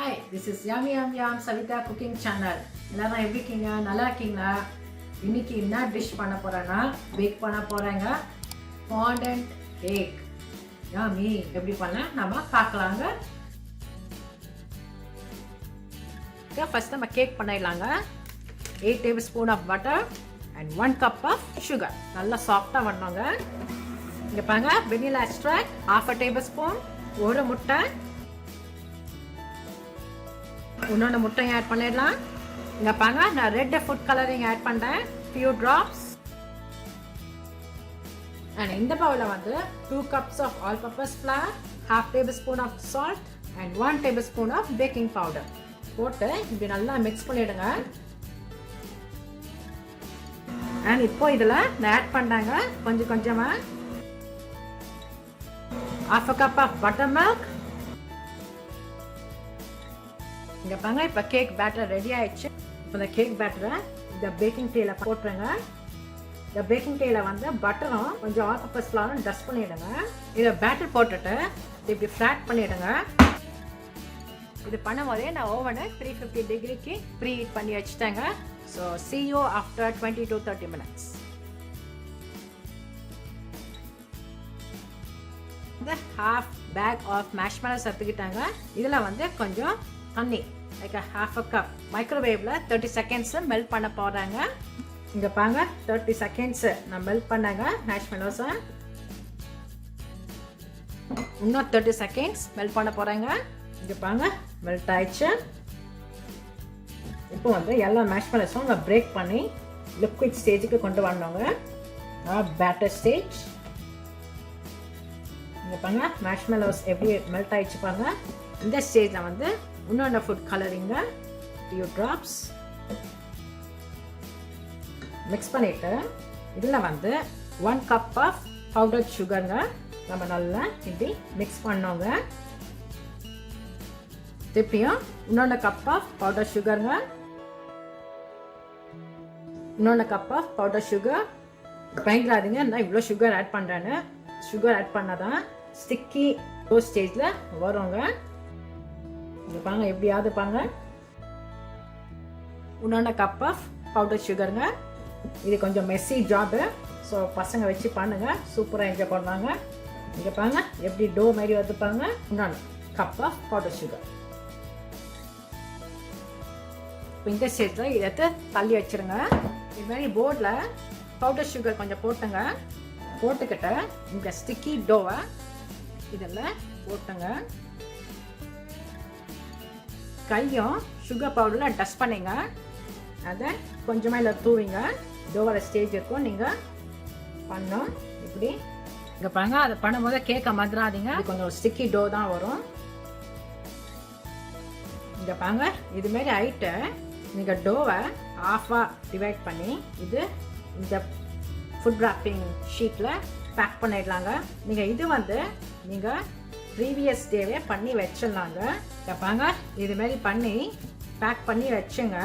Hi, this is Yummy Yum Yum Savita Cooking Channel. எல்லாரும் எப்படி இருக்கீங்க? நல்லா இருக்கீங்களா? இன்னைக்கு என்ன டிஷ் பண்ண போறேன்னா பேக் பண்ண போறேங்க. fondant cake. Yummy. எப்படி பண்ணலாம் நாம பார்க்கலாங்க. ஃபர்ஸ்ட் நம்ம கேக் பண்ணிடலாங்க. 8 tablespoon of butter and 1 cup of sugar. நல்லா சாஃப்ட்டா பண்ணோங்க. இங்க பாருங்க vanilla extract half a tablespoon, ஒரு முட்டை, இன்னொன்று முட்டையை ஆட் பண்ணிடலாம். இங்கே பாருங்க நான் ரெட் ஃபுட் கலரிங் ஆட் பண்ணுறேன், ஃபியூ ட்ராப்ஸ். அண்ட் இந்த பவுலில் வந்து 2 cups of all purpose flour, half tablespoon of salt and 1 tablespoon of baking powder போட்டு இப்படி நல்லா மிக்ஸ் பண்ணிவிடுங்க. அண்ட் இப்போ இதில் நான் ஆட் பண்ணுறாங்க கொஞ்சம் கொஞ்சமாக half a cup of buttermilk. இங்கே பாருங்க இப்போ கேக் பேட்டர் ரெடி ஆயிடுச்சு. இப்போ இந்த கேக் பேட்டரை இந்த பேக்கிங் ட்ரேல போட்டுருங்க. இந்த பேக்கிங் ட்ரேல வந்து பட்டரும் கொஞ்சம் ஆல் பர்பஸ் ஃப்ளவரும் டஸ்ட் பண்ணிவிடுங்க. இதை பேட்டர் போட்டுட்டு இப்படி ஃப்ளாட் பண்ணிவிடுங்க. இது பண்ணும்போதே நான் ஓவனை 350 டிகிரிக்கு ப்ரீ ஹீட் பண்ணி வச்சுட்டேங்க. So see you after 20 to 30 minutes. இந்த half bag of marshmallows எடுத்துக்கிட்டாங்க. இதில் வந்து கொஞ்சம் தண்ணி like half a cup மைக்ரோவேவ்ல 30 seconds melt பண்ண போறாங்க. இங்க பாருங்க 30 seconds நான் மெல்ட் பண்ணாங்க marshmallows. இன்னும் 30 seconds மெல்ட் பண்ண போறாங்க. இங்க பாருங்க மெல்ட் ஆயிடுச்சு. இப்போ வந்து எல்லா marshmallows-உம் நான் பிரேக் பண்ணி லிக்விட் ஸ்டேஜுக்கு கொண்டு வரணுங்க. Batter stage. இங்க பாருங்க marshmallows எப்படி மெல்ட் ஆயிடுச்சு பாருங்க. இந்த ஸ்டேஜ்ல வந்து இன்னொன்று ஃபுட் கலரிங்க ஃபியூ ட்ராப்ஸ் மிக்ஸ் பண்ணிட்டு இதில் வந்து 1 cup ஆஃப் பவுடர் சுகருங்க நம்ம நல்லா இப்படி மிக்ஸ் பண்ணோங்க. திருப்பியும் இன்னொன்று கப் ஆஃப் பவுடர் சுகருங்க, இன்னொன்று கப் ஆஃப் பவுடர் சுகர். பயங்கராதிங்க நான் இவ்வளோ சுகர் ஆட் பண்ணுறேன்னு. சுகர் ஆட் பண்ணாதான் ஸ்டிக்கி டோ ஸ்டேஜில் வருங்க. இங்கே பாருங்க எப்படியாவது பாருங்க. இன்னொன்று கப் ஆஃப் பவுடர் சுகருங்க. இது கொஞ்சம் மெஸ்ஸி ஜாபு, ஸோ பசங்க வச்சு பண்ணுங்க, சூப்பராக என்ஜாய் பண்ணுவாங்க. இங்கே பாருங்க எப்படி டோ மாதிரி வந்து பாருங்க. இன்னொன்று கப் ஆஃப் பவுடர் சுகர். இப்போ இந்த ஸ்டேஜில் இதை தள்ளி வச்சுருங்க. இது மாதிரி போர்டில் பவுடர் சுகர் கொஞ்சம் போட்டுங்க. போட்டுக்கிட்ட இந்த ஸ்டிக்கி டோவை இதில் போட்டுங்க. கையும் சுகர் பவுடரில் டஸ்ட் பண்ணிங்க. அதை கொஞ்சமாக இதில் தூவிங்க. டோவர ஸ்டேஜ் இருக்கும் நீங்கள் பண்ணோம் இப்படி. இங்கே பாருங்க அதை பண்ணும்போது கேக்கை மதுராதிங்க, அது கொஞ்சம் ஸ்டிக்கி டோ தான் வரும். இங்கே பாருங்க இதுமாரி ஆயிட்டு நீங்கள் டோவை ஆஃபாக டிவைட் பண்ணி இது இந்த ஃபுட் ராப்பிங் ஷீட்டில் பேக் பண்ணிடலாங்க. நீங்கள் இது வந்து நீங்கள் ப்ரீவியஸ் டேவே பண்ணி வச்சிடலாங்க. கேட்பாங்க இதுமாரி பண்ணி பேக் பண்ணி வச்சுங்க.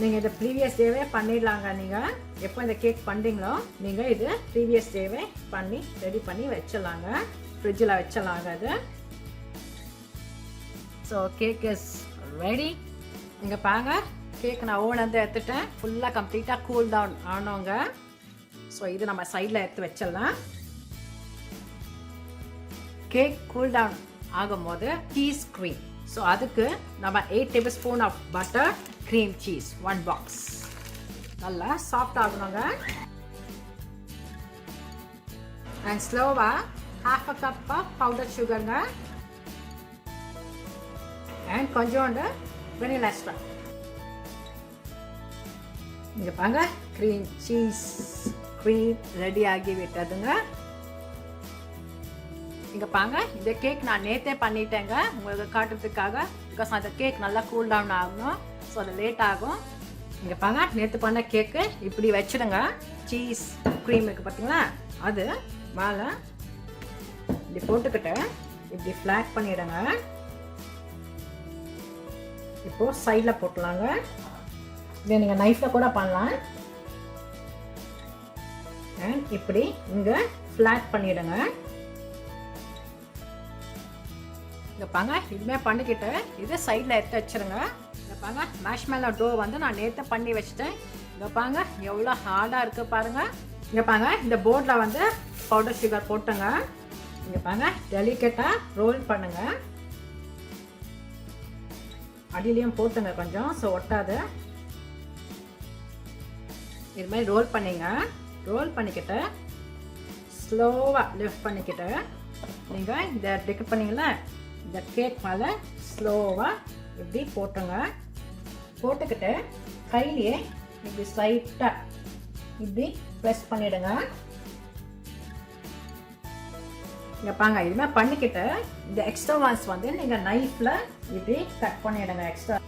நீங்கள் இதை ப்ரீவியஸ் டேவே பண்ணிடலாங்க. நீங்கள் எப்போ இந்த கேக் பண்ணுறீங்களோ நீங்கள் இது ப்ரீவியஸ் டேவே பண்ணி ரெடி பண்ணி வச்சிடலாங்க, ஃப்ரிட்ஜில் வச்சிடலாங்க அது. So cake is ready. இங்கே பாருங்க கேக் நான் ஓவன்லேருந்து எடுத்துட்டேன். ஃபுல்லாக கம்ப்ளீட்டாக கூல் டவுன் ஆனோங்க. ஸோ இது நம்ம சைடில் எடுத்து வச்சிடலாம். கேக் கூல் டவுன் ஆகும்போது சீஸ் க்ரீம். ஸோ அதுக்கு நம்ம 8 tablespoon of butter, cream cheese 1 box நல்லா சாஃப்ட் ஆகணுங்க. அண்ட் ஸ்லோவாக half a cup of powder சுகருங்க அண்ட் கொஞ்சோண்டு வெனிலா எக்ஸ்ட்ராக்ட். இங்கே பாருங்க க்ரீம் சீஸ் க்ரீம் ரெடி ஆகி விட்டதுங்க. இங்கே பாருங்க இந்த கேக் நான் நேற்றே பண்ணிட்டேங்க உங்களுக்கு காட்டுறதுக்காக. பிகாஸ் அந்த கேக் நல்லா கூல் டவுன் ஆகணும், ஸோ அது லேட் ஆகும். இங்கே பாருங்க நேற்று பண்ண கேக்கு இப்படி வச்சுடுங்க. சீஸ் க்ரீம் இருக்குது பார்த்தீங்களா, அது மேலே இப்படி போட்டுக்கிட்டு இப்படி ஃப்ளாட் பண்ணிவிடுங்க. இப்போது சைடில் போட்டலாங்க. இதை நீங்கள் நைஃப்பில் கூட பண்ணலாம். அண்ட் இப்படி இங்கே ஃப்ளாட் பண்ணிவிடுங்க. இங்கே பாங்க இதுமே பண்ணிக்கிட்டு இது சைடில் எடுத்து வச்சுருங்க. இங்கே பாங்க மேஷ்மெல்லோ டோ வந்து நான் நேற்று பண்ணி வச்சுட்டேன். இங்கே பாங்க எவ்வளோ ஹார்டாக இருக்குது பாருங்கள். இங்கே பாங்க இந்த போர்டில் வந்து பவுடர் சுகர் போட்டுங்க. இங்கே பாங்க டெலிகேட்டாக ரோல் பண்ணுங்கள். அடியிலையும் போட்டுங்க கொஞ்சம், ஸோ ஒட்டாது. இது மாதிரி ரோல் பண்ணிங்க. ரோல் பண்ணிக்கிட்டு ஸ்லோவாக லிஃப்ட் பண்ணிக்கிட்டு நீங்கள் இந்த டெக்கரேட் பண்ணிங்களா இந்த கேக் மேலே ஸ்லோவாக இப்படி போட்டுங்க. போட்டுக்கிட்டு கையிலேயே இப்படி ஸ்லைட்டாக இப்படி ப்ரெஸ் பண்ணிவிடுங்க. இங்கே பாங்க இதுமாதிரி பண்ணிக்கிட்டு இந்த எக்ஸ்ட்ரா வான்ஸ் வந்து நீங்கள் நைஃப்பில் இப்படி கட் பண்ணிவிடுங்க. எக்ஸ்ட்ரா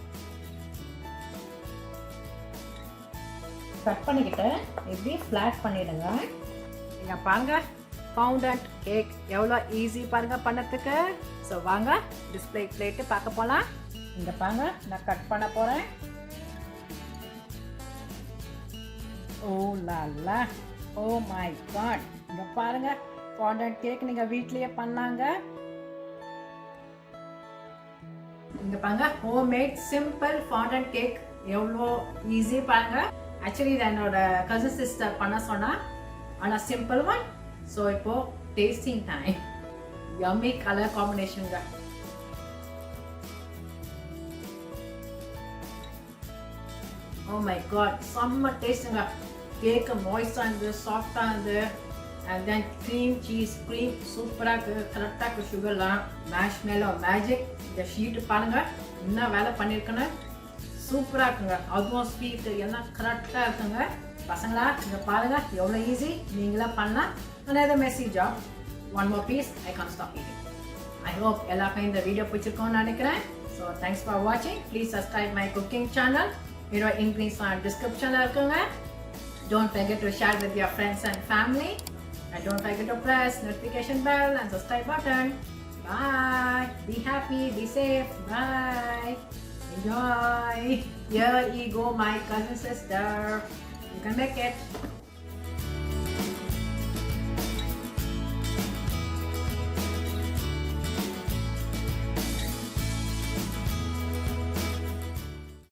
கட் பண்ணிக்கிட்டு இப்படி ஃப்ளாட் பண்ணிவிடுங்க. இங்கே பாருங்க ஃபவுண்டன்ட் கேக் எவ்வளோ ஈஸி பாருங்க பண்ணத்துக்கு. ஸோ வாங்க டிஸ்பிளே பிளேட்டு பார்க்க போகலாம். இங்கே பாருங்க நான் கட் பண்ண போகிறேன். Oh la la, oh my god, இங்கே பாருங்க ஃபாண்டன்ட் கேக் நீங்கள் வீட்லேயே பண்ணாங்க. இங்கே பாருங்க ஹோம்மேட் சிம்பிள் ஃபாண்டன்ட் கேக் எவ்வளோ ஈஸி பாருங்க. ஆக்சுவலி இது என்னோட கசின் சிஸ்டர் பண்ண சொன்னா, ஆனால் சிம்பிள் ஒன். ஸோ இப்போ டேஸ்டிங் டைம். யம்மி கலர் காம்பினேஷனுங்க. ஓ மை காட், செம்ம டேஸ்ட்டுங்க. கேக்கு மாய்ஸ்டாக இருந்து சாஃப்டாக இருந்து, and then cream cheese cream சூப்பராக இருக்குது. கரெக்டாக இருக்குது. சுகர்லாம் மேஷ்மெல்லோ மேஜிக். இந்த ஷீட்டு பாருங்கள் என்ன வேலை பண்ணியிருக்குன்னு. சூப்பராக இருக்குங்க. அதுவும் ஸ்வீட்டு எல்லாம் கரெக்டாக இருக்குங்க. பசங்களா இங்கே பாருங்கள் எவ்வளோ ஈஸி. நீங்களாம் பண்ணலாம். another messy job. One more piece, I can't stop eating. I hope எல்லாருக்கும் இந்த வீடியோ பிடிச்சிருக்கும்னு நினைக்கிறேன். So thanks for watching. Please subscribe my cooking channel. என்னோட இன்க்ரீடியன்ட்ஸ் டிஸ்கிரிப்ஷனில் இருக்குங்க. Don't forget to share with your friends and family. And don't forget to press notification bell and subscribe button. Bye. Be happy. Be safe. Bye. Enjoy. Here you go, my cousin sister. You can make it.